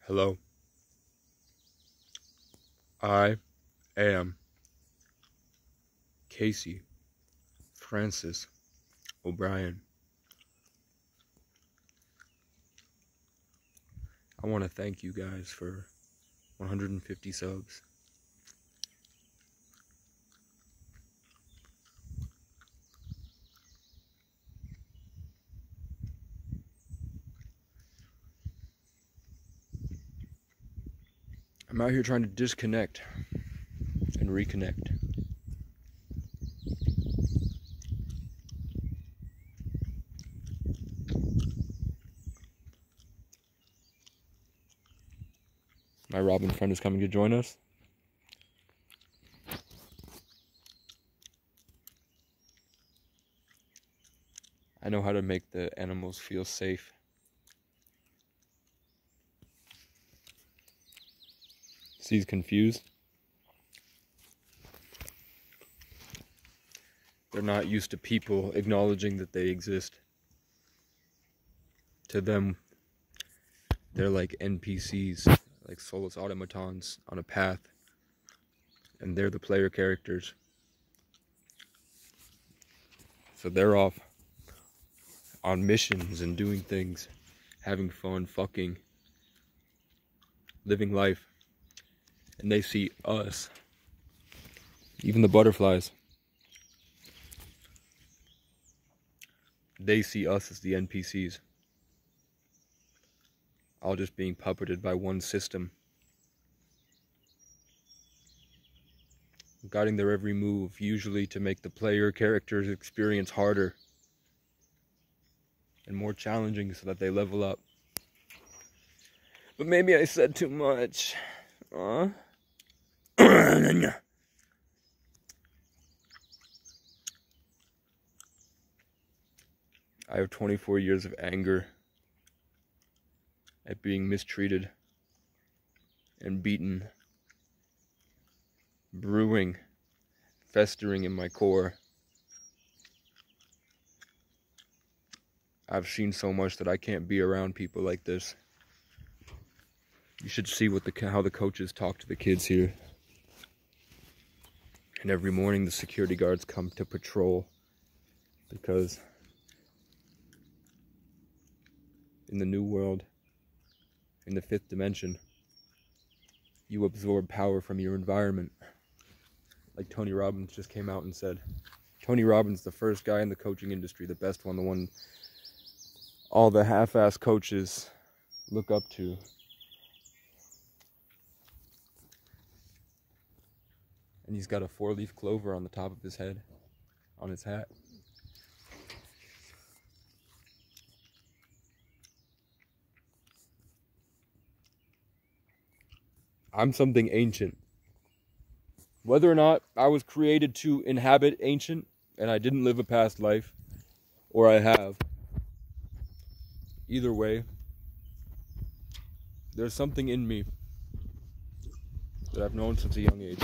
Hello. I am Casey Francis O'Brien. I want to thank you guys for 150 subs. I'm out here trying to disconnect and reconnect. My Robin friend is coming to join us. I know how to make the animals feel safe. He's confused. They're not used to people acknowledging that they exist. To them, they're like NPCs, like soulless automatons on a path, and they're the player characters. So they're off on missions and doing things, having fun, fucking, living life. And they see us, even the butterflies. They see us as the NPCs, all just being puppeted by one system, guiding their every move, usually to make the player character's experience harder and more challenging so that they level up. But maybe I said too much. I have 24 years of anger at being mistreated and beaten, brewing, festering in my core. I've seen so much that I can't be around people like this. You should see how the coaches talk to the kids here. And every morning the security guards come to patrol because in the new world, in the fifth dimension, you absorb power from your environment. Like Tony Robbins just came out and said. Tony Robbins, the first guy in the coaching industry, the best one, the one all the half-ass coaches look up to. And he's got a 4-leaf clover on the top of his head, on his hat. I'm something ancient. Whether or not I was created to inhabit ancient, and I didn't live a past life, or I have, either way, there's something in me that I've known since a young age.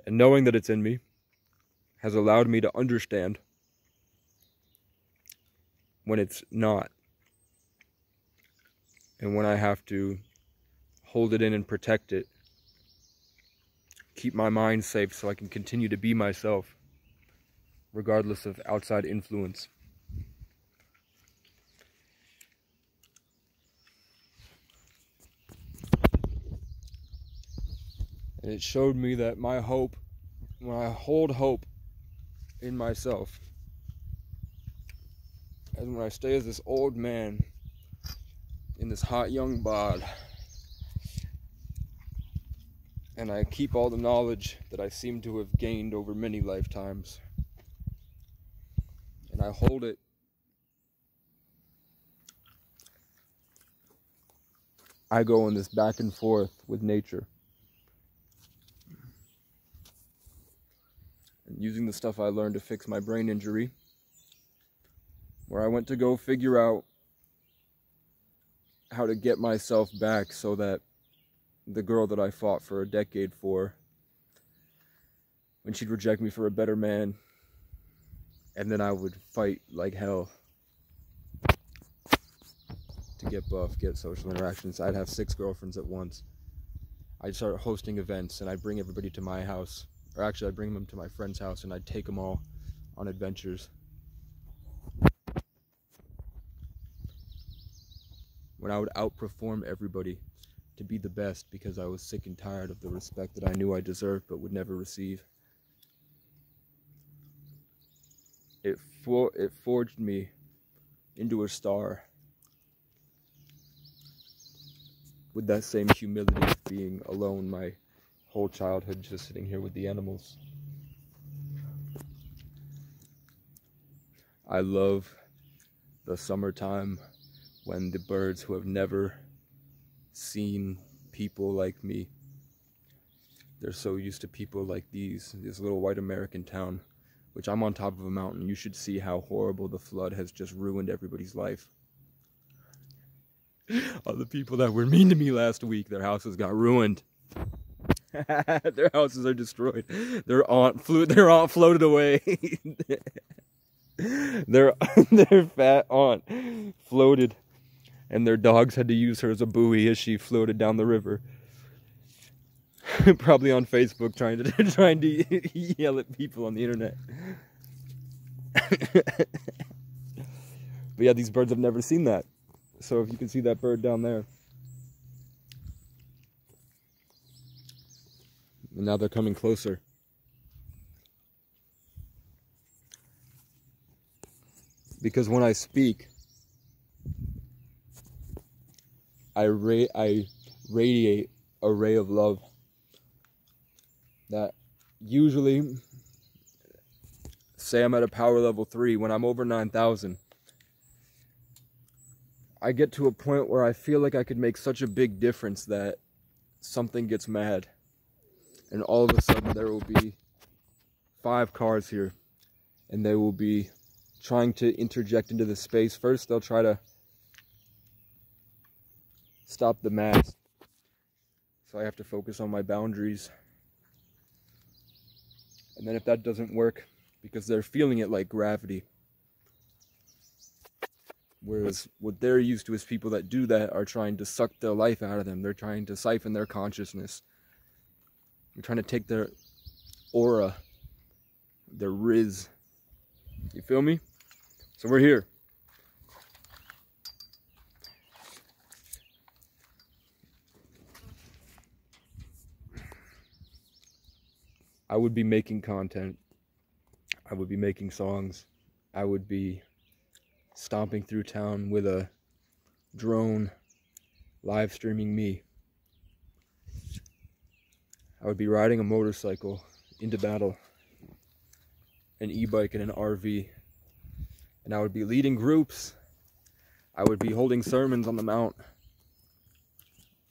And knowing that it's in me has allowed me to understand when it's not. And when I have to hold it in and protect it. Keep my mind safe so I can continue to be myself, regardless of outside influence. And it showed me that my hope, when I hold hope in myself, and when I stay as this old man in this hot young bod, and I keep all the knowledge that I seem to have gained over many lifetimes, and I hold it, I go in this back and forth with nature. And using the stuff I learned to fix my brain injury, where I went to go figure out how to get myself back so that the girl that I fought for a decade for, when she'd reject me for a better man, and then I would fight like hell to get buff, get social interactions. I'd have 6 girlfriends at once. I'd start hosting events, and I'd bring everybody to my house. Or actually, I'd bring them to my friend's house, and I'd take them all on adventures. When I would outperform everybody to be the best, because I was sick and tired of the respect that I knew I deserved but would never receive. It forged me into a star with that same humility of being alone my whole childhood, just sitting here with the animals. I love the summertime when the birds who have never seen people like me, they're so used to people like this little white American town, which I'm on top of a mountain. You should see how horrible the flood has just ruined everybody's life. All the people that were mean to me last week, their houses got ruined. Their houses are destroyed. Their aunt floated away. Their fat aunt floated, and their dogs had to use her as a buoy as she floated down the river. Probably on Facebook trying to yell at people on the internet. But yeah, these birds have never seen that. So if you can see that bird down there. And now they're coming closer. Because when I speak, I radiate a ray of love that usually, say I'm at a power level 3, when I'm over 9,000, I get to a point where I feel like I could make such a big difference that something gets mad. And all of a sudden there will be 5 cars here, and they will be trying to interject into the space. First, they'll try to stop the mass. So I have to focus on my boundaries. And then if that doesn't work, because they're feeling it like gravity, whereas what they're used to is people that do that are trying to suck their life out of them. They're trying to siphon their consciousness. They're trying to take their aura, their riz. You feel me? So we're here. I would be making content. I would be making songs. I would be stomping through town with a drone, live streaming me. I would be riding a motorcycle into battle, an e-bike and an RV, and I would be leading groups. I would be holding sermons on the mount.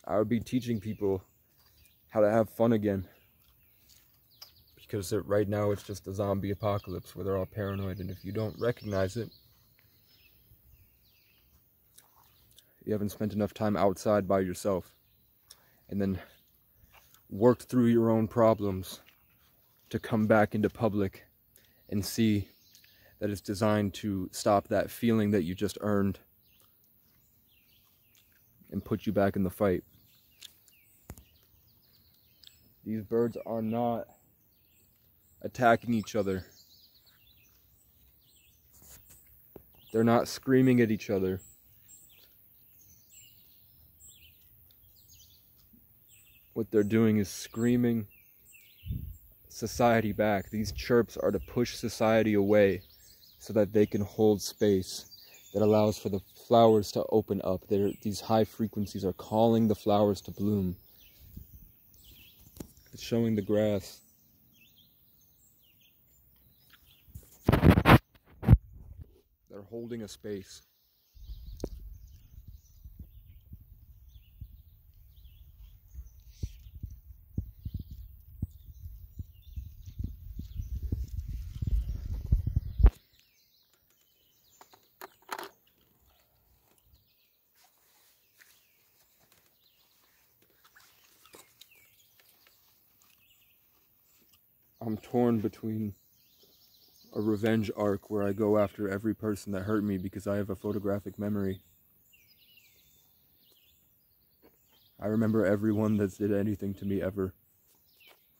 I would be teaching people how to have fun again. Because right now it's just a zombie apocalypse where they're all paranoid, and if you don't recognize it, you haven't spent enough time outside by yourself and then worked through your own problems to come back into public and see that it's designed to stop that feeling that you just earned and put you back in the fight. These birds are not attacking each other. They're not screaming at each other. What they're doing is screaming society back. These chirps are to push society away so that they can hold space that allows for the flowers to open up. These high frequencies are calling the flowers to bloom. It's showing the grass. They're holding a space. I'm torn between a revenge arc where I go after every person that hurt me because I have a photographic memory, I remember everyone that did anything to me ever,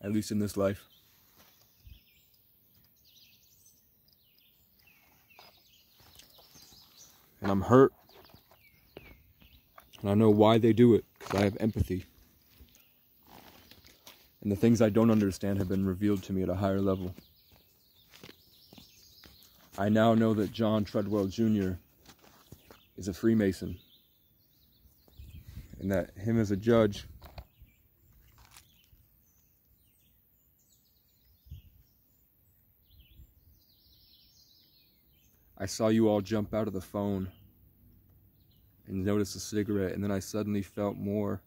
at least in this life. And I'm hurt. And I know why they do it, because I have empathy. And the things I don't understand have been revealed to me at a higher level. I now know that John Treadwell Jr. is a Freemason. And that him as a judge I saw you all jump out of the phone and notice a cigarette, and then I suddenly felt more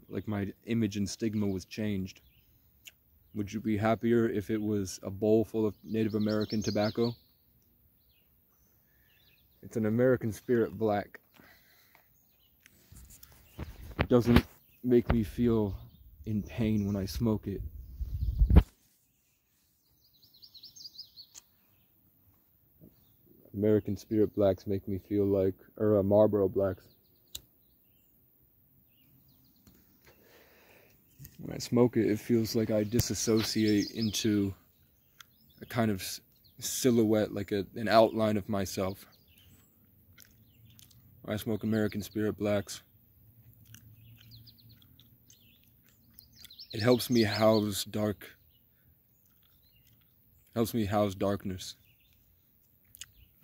like my image and stigma was changed. Would you be happier if it was a bowl full of Native American tobacco? It's an American Spirit Black. It doesn't make me feel in pain when I smoke it. American Spirit Blacks make me feel like, or Marlboro Blacks. When I smoke it, it feels like I disassociate into a kind of silhouette, like an outline of myself. When I smoke American Spirit Blacks, it helps me house darkness.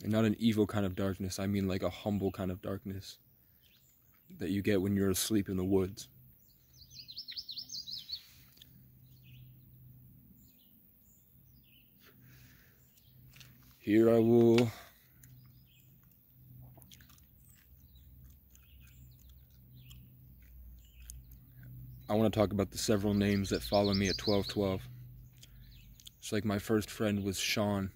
And not an evil kind of darkness, I mean like a humble kind of darkness that you get when you're asleep in the woods. Here I want to talk about the several names that follow me at 1212. It's like my first friend was Sean.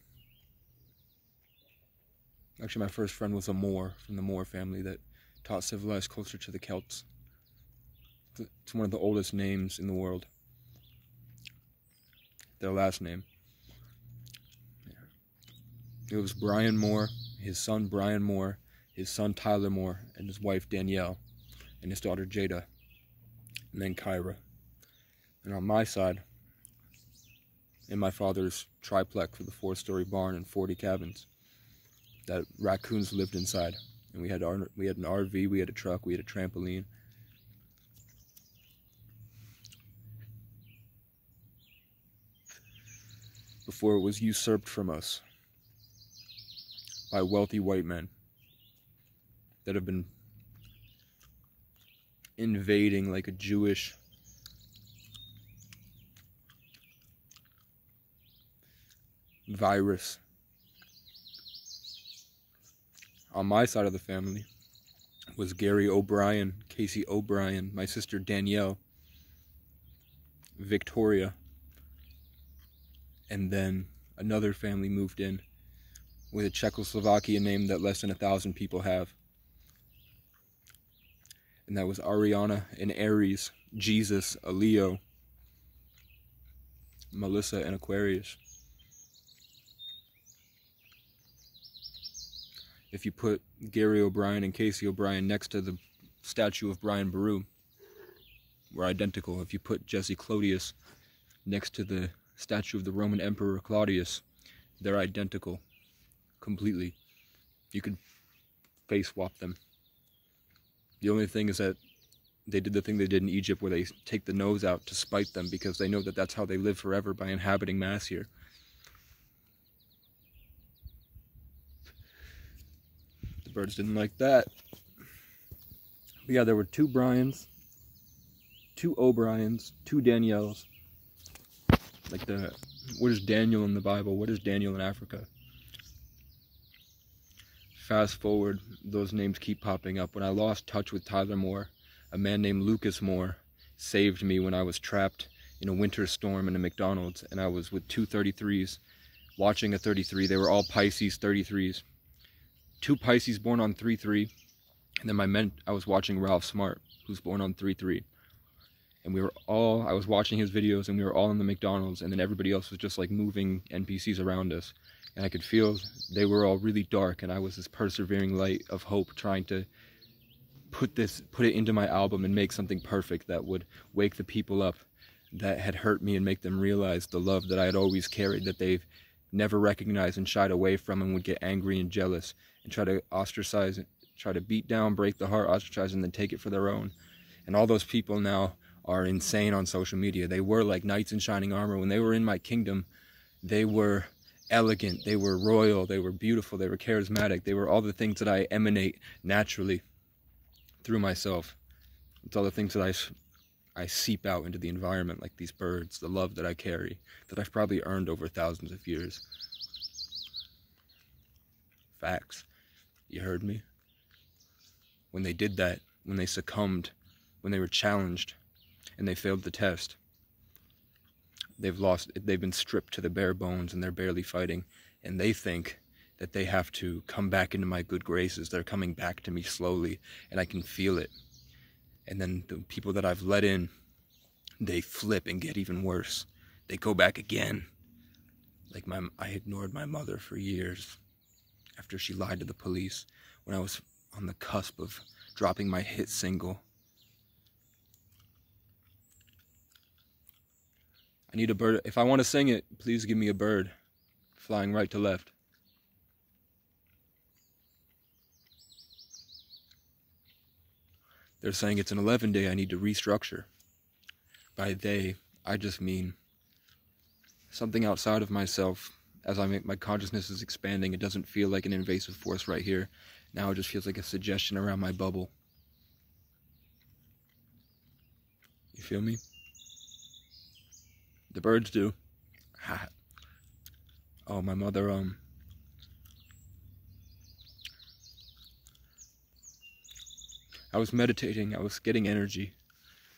Actually, my first friend was a Moor from the Moor family that taught civilized culture to the Celts. It's one of the oldest names in the world. Their last name. It was Brian Moore, his son Brian Moore, his son Tyler Moore, and his wife Danielle, and his daughter Jada, and then Kyra. And on my side, in my father's triplex with a 4-story barn and 40 cabins, that raccoons lived inside. And we had an RV, we had a truck, we had a trampoline. Before it was usurped from us by wealthy white men that have been invading like a Jewish virus. On my side of the family was Gary O'Brien, Casey O'Brien, my sister Danielle, Victoria, and then another family moved in with a Czechoslovakian name that less than 1,000 people have. And that was Ariana and Aries, Jesus, a Leo, Melissa, and Aquarius. If you put Gary O'Brien and Casey O'Brien next to the statue of Brian Boru, we're identical. If you put Jesse Clodius next to the statue of the Roman Emperor Claudius, they're identical. Completely. You could face swap them. The only thing is that they did the thing they did in Egypt where they take the nose out to spite them because they know that that's how they live forever, by inhabiting mass here. The birds didn't like that. But yeah, there were 2 Brians, 2 O'Briens, 2 Danielles. Like what is Daniel in the Bible? What is Daniel in Africa? Fast forward, those names keep popping up. When I lost touch with Tyler Moore, a man named Lucas Moore saved me when I was trapped in a winter storm in a McDonald's, and I was with 2 33s watching a 33. They were all Pisces 33s. 2 Pisces born on 3-3, and then I was watching Ralph Smart, who's born on 3-3. And I was watching his videos, and we were all in the McDonald's, and then everybody else was just like moving NPCs around us. And I could feel they were all really dark, and I was this persevering light of hope trying to put it into my album and make something perfect that would wake the people up that had hurt me and make them realize the love that I had always carried, that they've never recognized and shied away from, and would get angry and jealous and try to ostracize, try to beat down, break the heart, ostracize, and then take it for their own. And all those people now are insane on social media. They were like knights in shining armor. When they were in my kingdom, they were elegant, they were royal, they were beautiful, they were charismatic, they were all the things that I emanate naturally through myself. It's all the things that I seep out into the environment, like these birds, the love that I carry, that I've probably earned over thousands of years. Facts. You heard me? When they did that, when they succumbed, when they were challenged, and they failed the test, they've been stripped to the bare bones, and they're barely fighting, and they think that they have to come back into my good graces. They're coming back to me slowly, and I can feel it. And then the people that I've let in, they flip and get even worse. They go back again. Like I ignored my mother for years after she lied to the police when I was on the cusp of dropping my hit single. I need a bird. If I want to sing it, please give me a bird flying right to left. They're saying it's an 11-day, I need to restructure. By they, I just mean something outside of myself. As my consciousness is expanding, it doesn't feel like an invasive force right here. Now it just feels like a suggestion around my bubble. You feel me? The birds do. Oh, my mother, I was meditating, I was getting energy.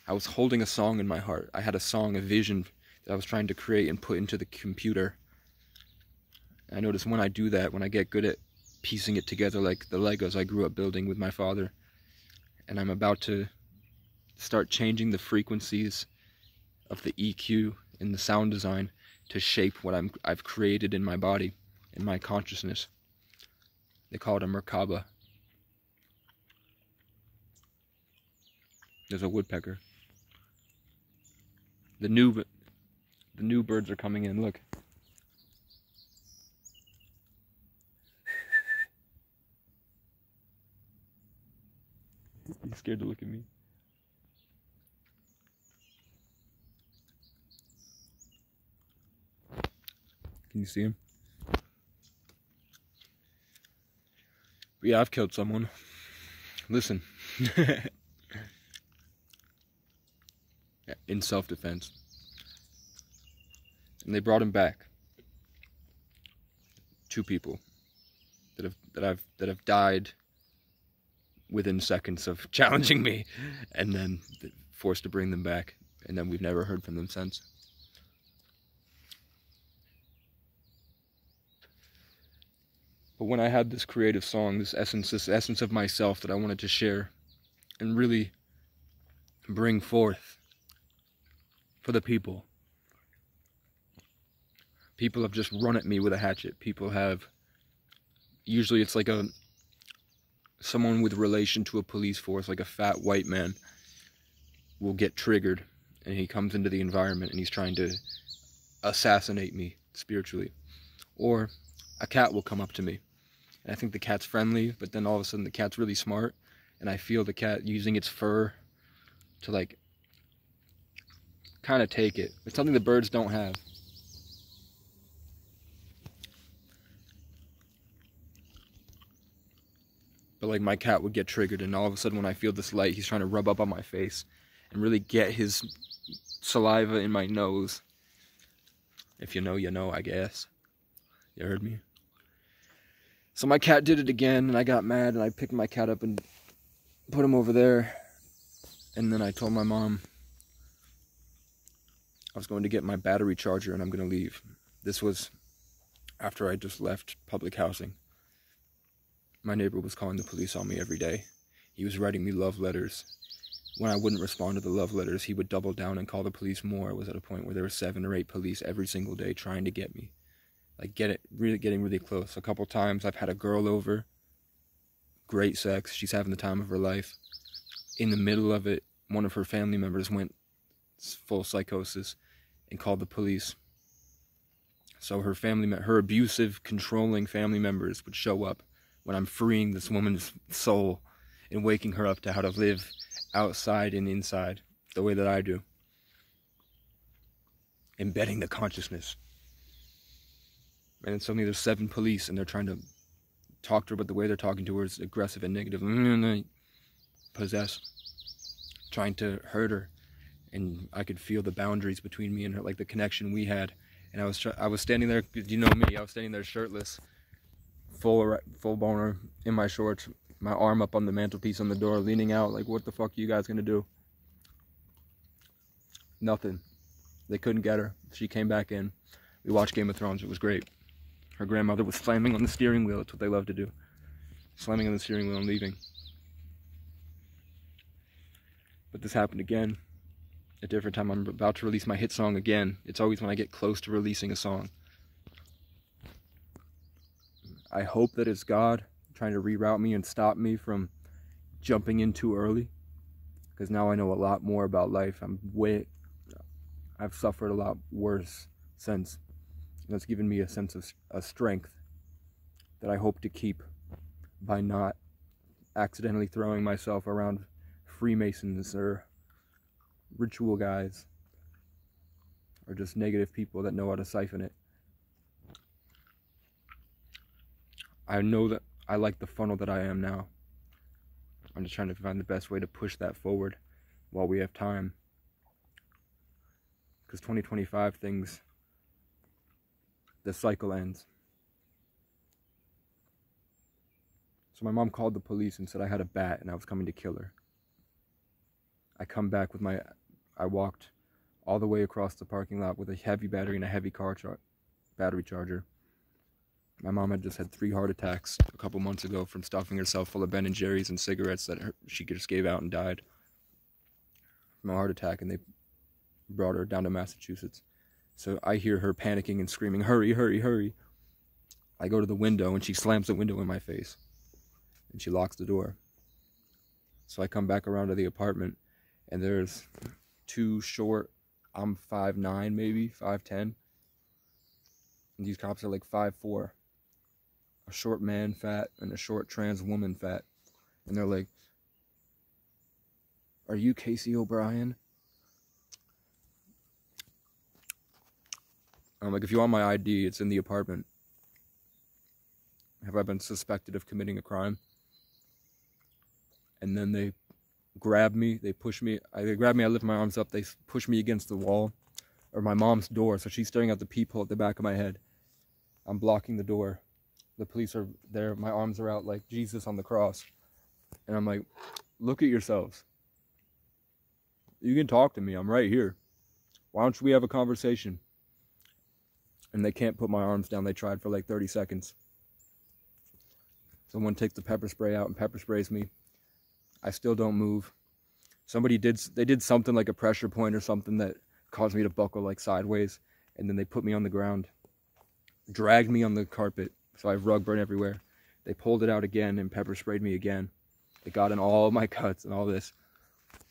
I was holding a song in my heart. I had a song, a vision that I was trying to create and put into the computer. I notice when I do that, when I get good at piecing it together like the Legos I grew up building with my father, and I'm about to start changing the frequencies of the EQ in the sound design to shape what I've created in my body, in my consciousness. They call it a Merkaba. There's a woodpecker. The new birds are coming in. Look. He's scared to look at me. Can you see him? But yeah, I've killed someone. Listen. In self-defense. And they brought him back. 2 people that have died within seconds of challenging me, and then forced to bring them back, and then we've never heard from them since. But when I had this creative song, this essence of myself that I wanted to share and really bring forth for the people. People have just run at me with a hatchet. People have, usually it's like someone with relation to a police force, like a fat white man, will get triggered, and he comes into the environment and he's trying to assassinate me spiritually. Or a cat will come up to me, and I think the cat's friendly, but then all of a sudden the cat's really smart, and I feel the cat using its fur to like kind of take it. It's something the birds don't have. But like my cat would get triggered, and all of a sudden when I feel this light, he's trying to rub up on my face and really get his saliva in my nose. If you know, you know, I guess. You heard me? So my cat did it again, and I got mad, and I picked my cat up and put him over there. And then I told my mom I was going to get my battery charger and I'm going to leave. This was after I just left public housing. My neighbor was calling the police on me every day. He was writing me love letters. When I wouldn't respond to the love letters, he would double down and call the police more. I was at a point where there were 7 or 8 police every single day trying to get me. Like getting really close. A couple times I've had a girl over. Great sex. She's having the time of her life. in the middle of it, one of her family members went full psychosis and called the police. So her abusive, controlling family members would show up when I'm freeing this woman's soul and waking her up to how to live outside and inside the way that I do. Embedding the consciousness. And then suddenly there's 7 police and they're trying to talk to her, but the way they're talking to her is aggressive and negative. Possessed. Trying to hurt her. And I could feel the boundaries between me and her, like the connection we had. And I was standing there, you know me, I was standing there shirtless, full boner, in my shorts, my arm up on the mantelpiece on the door, leaning out, like, what the fuck are you guys gonna do? Nothing. They couldn't get her. She came back in. We watched Game of Thrones. It was great. Her grandmother was slamming on the steering wheel. That's what they love to do. Slamming on the steering wheel and leaving. But this happened again. A different time. I'm about to release my hit song again. It's always when I get close to releasing a song. I hope that it's God trying to reroute me and stop me from jumping in too early. Because now I know a lot more about life. I've suffered a lot worse since. And it's given me a sense of strength that I hope to keep by not accidentally throwing myself around Freemasons or ritual guys or just negative people that know how to siphon it. I know that I like the funnel that I am now. I'm just trying to find the best way to push that forward while we have time. Because 2025 things, the cycle ends. So my mom called the police and said I had a bat and I was coming to kill her. I come back with I walked all the way across the parking lot with a heavy battery and a heavy battery charger. My mom had just had 3 heart attacks a couple months ago from stuffing herself full of Ben & Jerry's and cigarettes that she just gave out and died from a heart attack, and they brought her down to Massachusetts. So I hear her panicking and screaming, "Hurry, hurry, hurry." I go to the window and she slams the window in my face and she locks the door. So I come back around to the apartment and there's 2 short, I'm 5'9", maybe 5'10", and these cops are like 5'4", a short man fat and a short trans woman fat, and they're like, "Are you Casey O'Brien?" I'm like, "If you want my ID, it's in the apartment. Have I been suspected of committing a crime?" And then they grab me, they push me, they grab me, I lift my arms up, they push me against the wall, or my mom's door, so she's staring out the peephole at the back of my head. I'm blocking the door. The police are there, my arms are out like Jesus on the cross. And I'm like, "Look at yourselves. You can talk to me, I'm right here. Why don't we have a conversation?" And they can't put my arms down. They tried for like 30 seconds. Someone takes the pepper spray out and pepper sprays me. I still don't move. They did something like a pressure point or something that caused me to buckle like sideways. And then they put me on the ground, dragged me on the carpet. So I have rug burn everywhere. They pulled it out again and pepper sprayed me again. It got in all my cuts and all this.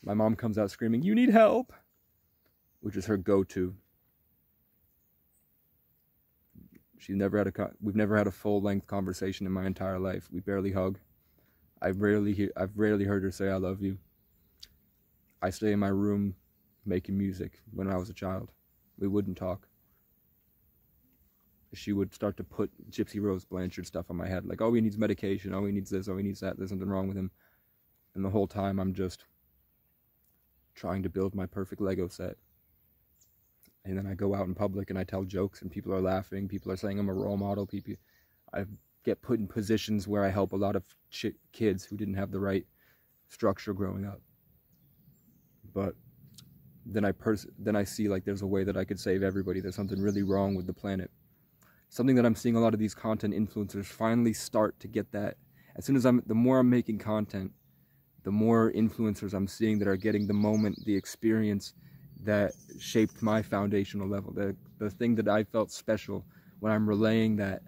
My mom comes out screaming, "You need help," which is her go-to. We've never had a full-length conversation in my entire life. We barely hug. I've rarely heard her say "I love you." I stay in my room making music when I was a child. We wouldn't talk. She would start to put Gypsy Rose Blanchard stuff on my head, like, "Oh, he needs medication, oh, he needs this, oh, he needs that, there's something wrong with him." And the whole time I'm just trying to build my perfect Lego set. And then I go out in public and I tell jokes and people are laughing. People are saying I'm a role model. I get put in positions where I help a lot of kids who didn't have the right structure growing up. But then I see like there's a way that I could save everybody. There's something really wrong with the planet. Something that I'm seeing a lot of these content influencers finally start to get that. As soon as the more I'm making content, the more influencers I'm seeing that are getting the moment, the experience that shaped my foundational level, the thing that I felt special when I'm relaying that,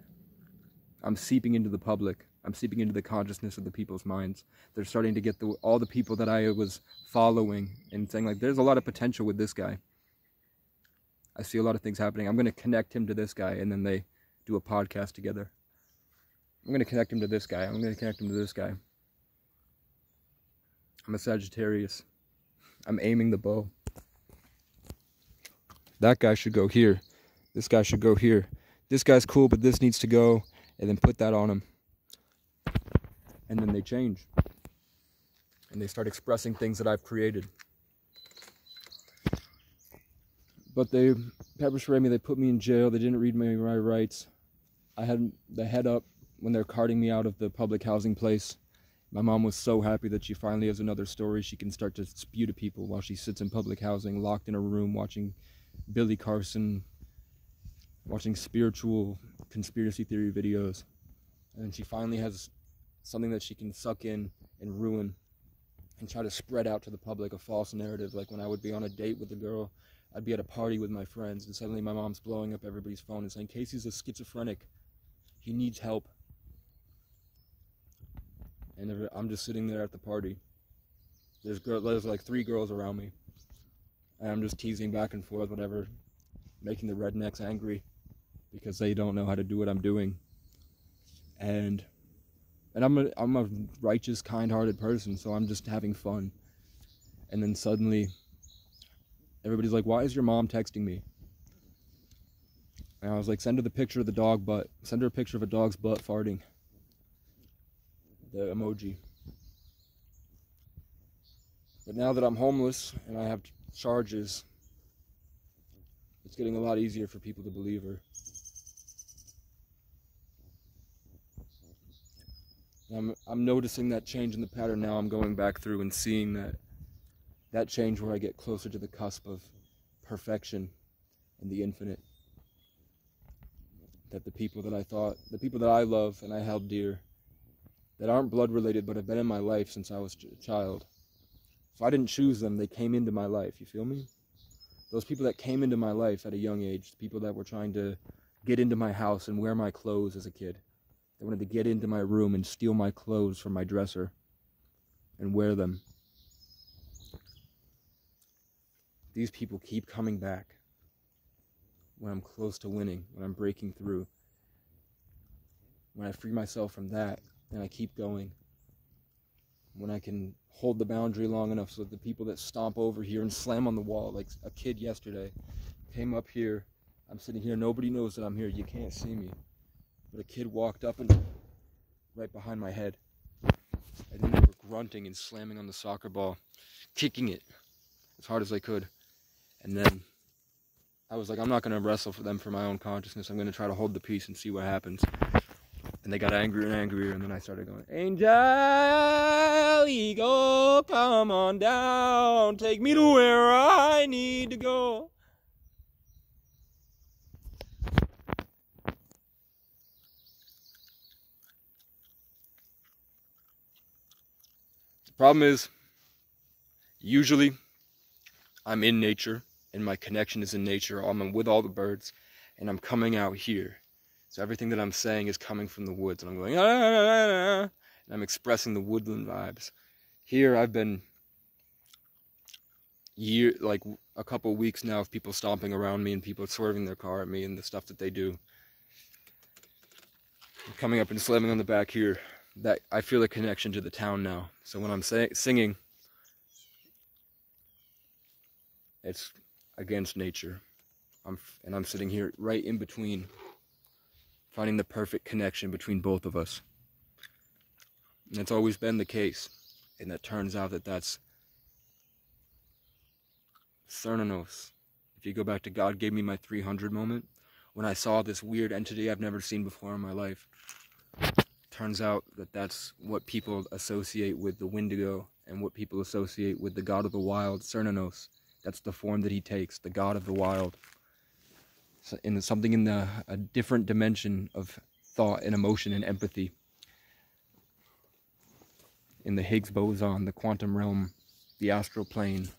I'm seeping into the public I'm seeping into the consciousness of the people's minds. They're starting to get all the people that I was following and saying, like, there's a lot of potential with this guy. I see a lot of things happening. I'm going to connect him to this guy, and then they do a podcast together. I'm going to connect him to this guy. I'm going to connect him to this guy. I'm a Sagittarius. I'm aiming the bow. That guy should go here. This guy should go here. This guy's cool, but this needs to go, and then put that on him. And then they change. And they start expressing things that I've created. But they pepper sprayed me, they put me in jail, they didn't read my rights. I had the head up when they're carting me out of the public housing place. My mom was so happy that she finally has another story she can start to spew to people while she sits in public housing, locked in a room, watching Billy Carson, watching spiritual conspiracy theory videos. And she finally has something that she can suck in and ruin and try to spread out to the public a false narrative. Like when I would be on a date with a girl, I'd be at a party with my friends, and suddenly my mom's blowing up everybody's phone and saying, Casey's a schizophrenic. He needs help. And I'm just sitting there at the party. There's like 3 girls around me. And I'm just teasing back and forth, whatever, making the rednecks angry because they don't know how to do what I'm doing. And I'm a righteous, kind-hearted person, so I'm just having fun. And then suddenly, everybody's like, why is your mom texting me? And I was like, send her the picture of the dog butt. Send her a picture of a dog's butt farting. The emoji. But now that I'm homeless and I have charges, it's getting a lot easier for people to believe her. I'm noticing that change in the pattern now. I'm going back through and seeing that change where I get closer to the cusp of perfection and the infinite. That the people that I love and I held dear, that aren't blood related but have been in my life since I was a child. So I didn't choose them, they came into my life, you feel me? Those people that came into my life at a young age, the people that were trying to get into my house and wear my clothes as a kid. They wanted to get into my room and steal my clothes from my dresser and wear them. These people keep coming back when I'm close to winning, when I'm breaking through. When I free myself from that, and I keep going. When I can hold the boundary long enough so that the people that stomp over here and slam on the wall, like a kid yesterday, came up here, I'm sitting here, nobody knows that I'm here, you can't see me. But a kid walked up and right behind my head. And then they were grunting and slamming on the soccer ball, kicking it as hard as I could. And then I was like, I'm not going to wrestle for them for my own consciousness. I'm going to try to hold the peace and see what happens. And they got angrier and angrier, and then I started going, Angel Eagle, come on down, take me to where I need to go. The problem is, usually, I'm in nature, and my connection is in nature. I'm with all the birds, and I'm coming out here. So everything that I'm saying is coming from the woods, and I'm going, and I'm expressing the woodland vibes. Here, I've been like a couple weeks now of people stomping around me and people swerving their car at me and the stuff that they do. Coming up and slamming on the back here. That I feel a connection to the town now. So when I'm singing, it's against nature. I'm sitting here right in between, finding the perfect connection between both of us. And that's always been the case. And it turns out that that's Cernunnos. If you go back to God gave me my 300 moment, when I saw this weird entity I've never seen before in my life. Turns out that that's what people associate with the Wendigo and what people associate with the god of the wild, Cernunnos. That's the form that he takes, the god of the wild. So something in a different dimension of thought and emotion and empathy. In the Higgs boson, the quantum realm, the astral plane.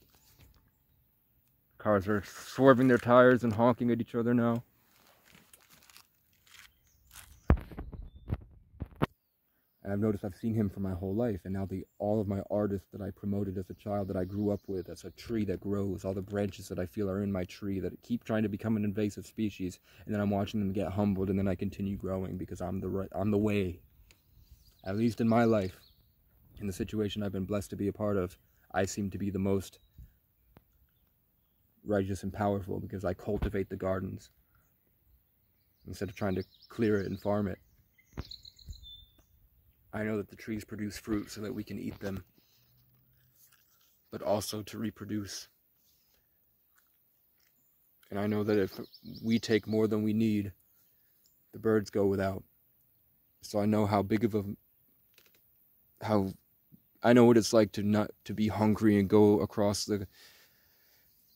Cars are swerving their tires and honking at each other now. And I've noticed I've seen him for my whole life, and now all of my artists that I promoted as a child, that I grew up with, as a tree that grows, all the branches that I feel are in my tree that keep trying to become an invasive species, and then I'm watching them get humbled, and then I continue growing because I'm the way. At least in my life, in the situation I've been blessed to be a part of, I seem to be the most righteous and powerful because I cultivate the gardens instead of trying to clear it and farm it. I know that the trees produce fruit so that we can eat them, but also to reproduce. And I know that if we take more than we need, the birds go without. So I know I know what it's like to be hungry and go across the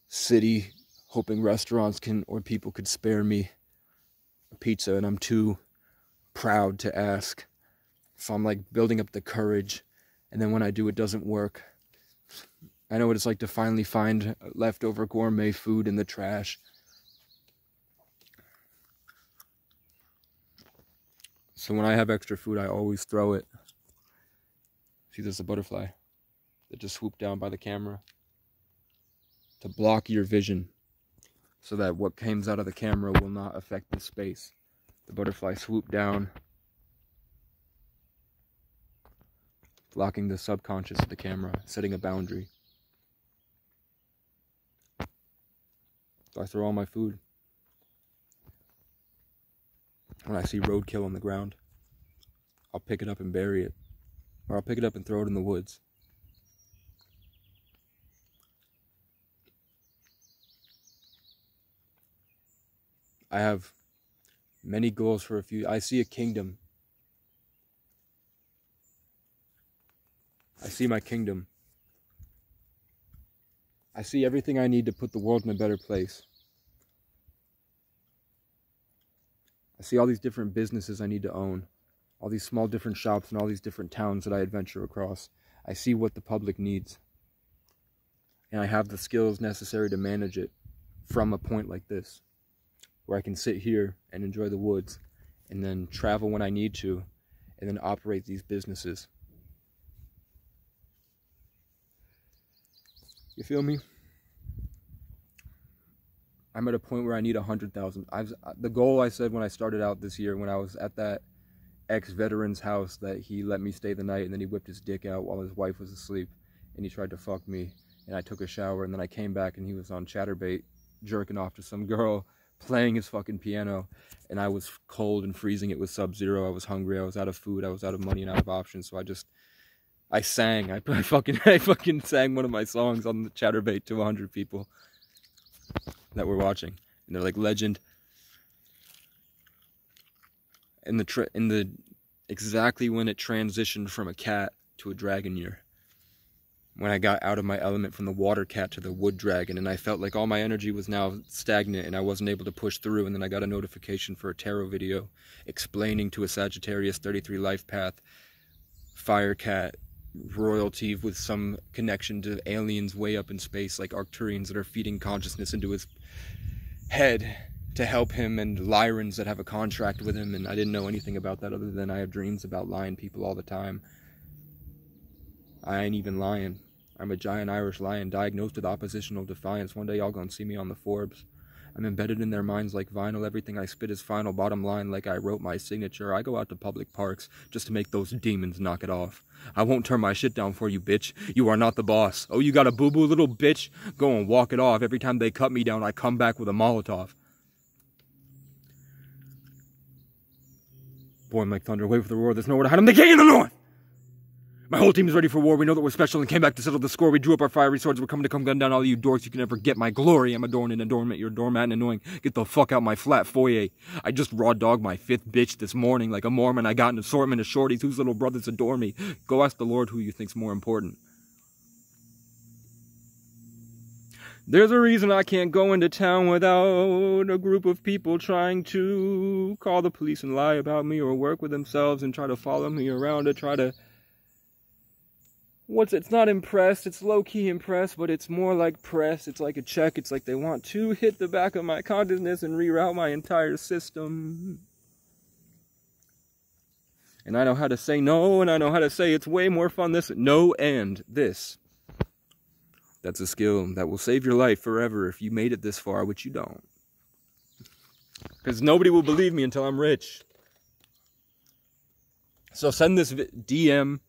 city hoping restaurants or people could spare me a pizza, and I'm too proud to ask. So I'm like building up the courage, and then when I do, it doesn't work. I know what it's like to finally find leftover gourmet food in the trash. So when I have extra food, I always throw it. See, there's a butterfly that just swooped down by the camera to block your vision so that what comes out of the camera will not affect the space. The butterfly swooped down, blocking the subconscious of the camera, setting a boundary. So I throw all my food. When I see roadkill on the ground, I'll pick it up and bury it. Or I'll pick it up and throw it in the woods. I have many goals for a few. I see a kingdom. I see my kingdom. I see everything I need to put the world in a better place. I see all these different businesses I need to own. All these small different shops and all these different towns that I adventure across. I see what the public needs. And I have the skills necessary to manage it from a point like this, where I can sit here and enjoy the woods and then travel when I need to and then operate these businesses. You feel me? I'm at a point where I need 100,000. The goal I said when I started out this year, when I was at that ex-veteran's house that he let me stay the night, and then he whipped his dick out while his wife was asleep and he tried to fuck me, and I took a shower, and then I came back and he was on Chatterbait jerking off to some girl playing his fucking piano, and I was cold and freezing. It was sub-zero. I was hungry. I was out of food. I was out of money and out of options. So I sang. I fucking sang one of my songs on the Chatterbait to 100 people that were watching, and they're like, legend. Exactly when it transitioned from a cat to a dragon year, when I got out of my element from the water cat to the wood dragon, and I felt like all my energy was now stagnant and I wasn't able to push through, and then I got a notification for a tarot video explaining to a Sagittarius 33 life path fire cat royalty with some connection to aliens way up in space, like Arcturians that are feeding consciousness into his head to help him, and Lyrans that have a contract with him, and I didn't know anything about that other than I have dreams about lion people all the time. I ain't even lying. I'm a giant Irish lion diagnosed with oppositional defiance. One day y'all gonna see me on the Forbes. I'm embedded in their minds like vinyl. Everything I spit is final. Bottom line, like I wrote my signature. I go out to public parks just to make those demons knock it off. I won't turn my shit down for you, bitch. You are not the boss. Oh, you got a boo-boo, little bitch? Go and walk it off. Every time they cut me down, I come back with a Molotov. Boy, Mike Thunder, wait for the roar. There's nowhere to hide. I'm the king of the north! My whole team is ready for war. We know that we're special and came back to settle the score. We drew up our fiery swords. We're coming to come gun down all of you dorks. You can never get my glory. I'm adorned and adornment. You're doormat and annoying. Get the fuck out my flat foyer. I just raw dogged my 5th bitch this morning like a Mormon. I got an assortment of shorties whose little brothers adore me. Go ask the Lord who you think's more important. There's a reason I can't go into town without a group of people trying to call the police and lie about me, or work with themselves and try to follow me around to try to... It's not impressed, it's low-key impressed, but it's more like press. It's like a check. It's like they want to hit the back of my consciousness and reroute my entire system. And I know how to say no, and I know how to say it's way more fun this. No and this. That's a skill that will save your life forever if you made it this far, which you don't. Because nobody will believe me until I'm rich. So send this DM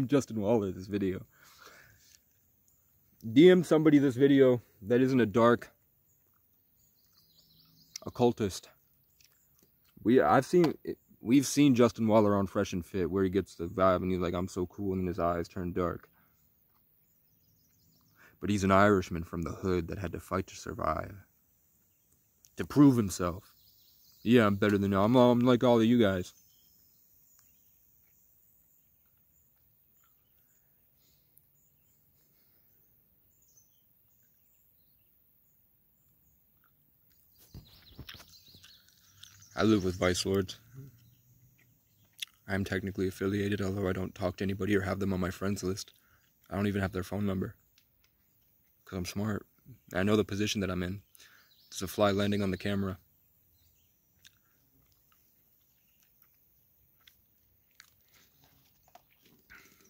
Justin Waller this video. DM somebody this video that isn't a dark occultist. We've seen Justin Waller on Fresh and Fit where he gets the vibe and he's like, I'm so cool, and then his eyes turn dark. But he's an Irishman from the hood that had to fight to survive. To prove himself. Yeah, I'm better than you. I'm like all of you guys. I live with Vice Lords. I'm technically affiliated, although I don't talk to anybody or have them on my friends list. I don't even have their phone number. Because I'm smart. I know the position that I'm in. There's a fly landing on the camera.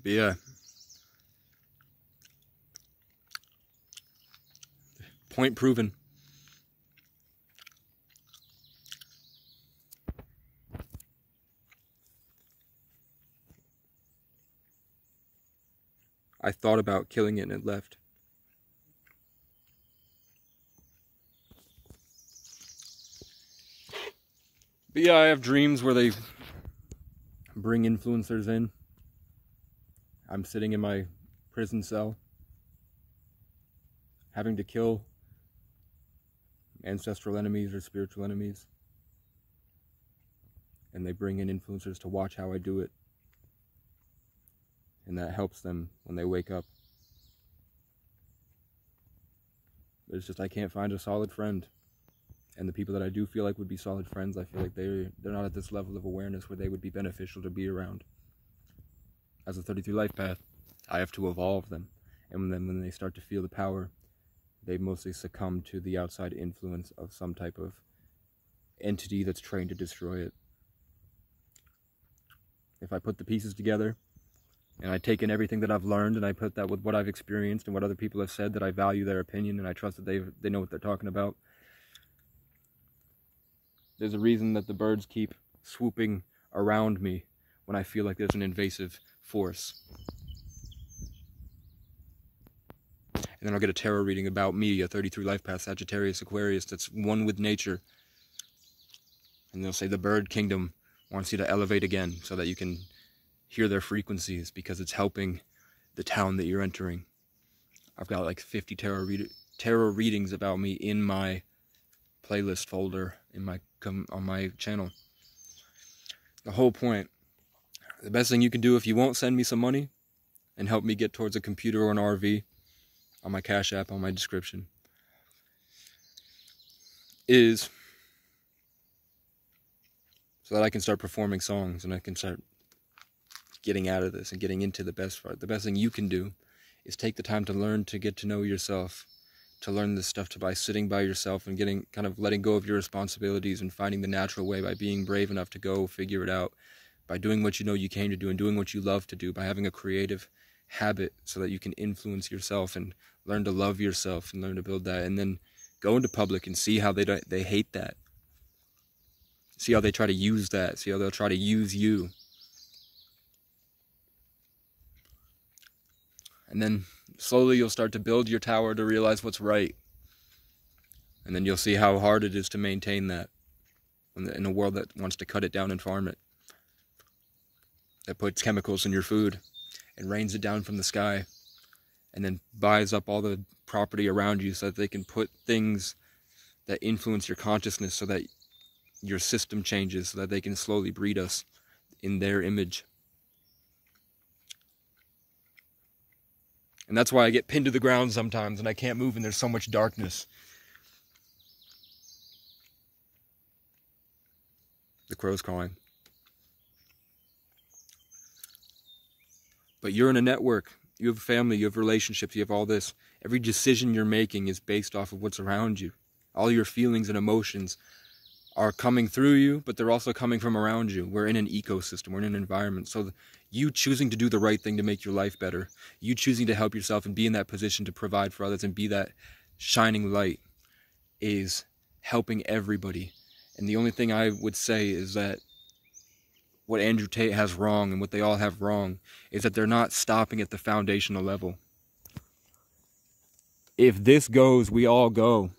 But yeah. Point proven. I thought about killing it and it left. But yeah, I have dreams where they bring influencers in. I'm sitting in my prison cell, having to kill ancestral enemies or spiritual enemies. And they bring in influencers to watch how I do it. And that helps them when they wake up. But it's just I can't find a solid friend. And the people that I do feel like would be solid friends, I feel like they're not at this level of awareness where they would be beneficial to be around. As a 33 life path, I have to evolve them. And then when they start to feel the power, they mostly succumb to the outside influence of some type of entity that's trained to destroy it. If I put the pieces together, and I take in everything that I've learned, and I put that with what I've experienced and what other people have said, that I value their opinion and I trust that they know what they're talking about. There's a reason that the birds keep swooping around me when I feel like there's an invasive force. And then I'll get a tarot reading about me, a 33 life path Sagittarius Aquarius that's one with nature. And they'll say the bird kingdom wants you to elevate again so that you can hear their frequencies because it's helping the town that you're entering. I've got like 50 tarot readings about me in my playlist folder on my channel. The whole point, the best thing you can do if you won't send me some money and help me get towards a computer or an RV, on my Cash App, on my description, is so that I can start performing songs and I can start getting out of this and getting into the best part. The best thing you can do is take the time to learn to get to know yourself, to learn this stuff by sitting by yourself and getting kind of letting go of your responsibilities and finding the natural way by being brave enough to go figure it out, by doing what you know you came to do and doing what you love to do, by having a creative habit so that you can influence yourself and learn to love yourself and learn to build that, and then go into public and see how they hate that. See how they try to use that. See how they'll try to use you. And then slowly you'll start to build your tower to realize what's right. And then you'll see how hard it is to maintain that in a world that wants to cut it down and farm it. That puts chemicals in your food and rains it down from the sky. And then buys up all the property around you so that they can put things that influence your consciousness so that your system changes, so that they can slowly breed us in their image. And that's why I get pinned to the ground sometimes and I can't move and there's so much darkness. The crow's cawing. But you're in a network. You have a family, you have relationships, you have all this. Every decision you're making is based off of what's around you. All your feelings and emotions are coming through you, but they're also coming from around you. We're in an ecosystem, we're in an environment. So you choosing to do the right thing to make your life better, you choosing to help yourself and be in that position to provide for others and be that shining light is helping everybody. And the only thing I would say is that what Andrew Tate has wrong and what they all have wrong is that they're not stopping at the foundational level. If this goes, we all go.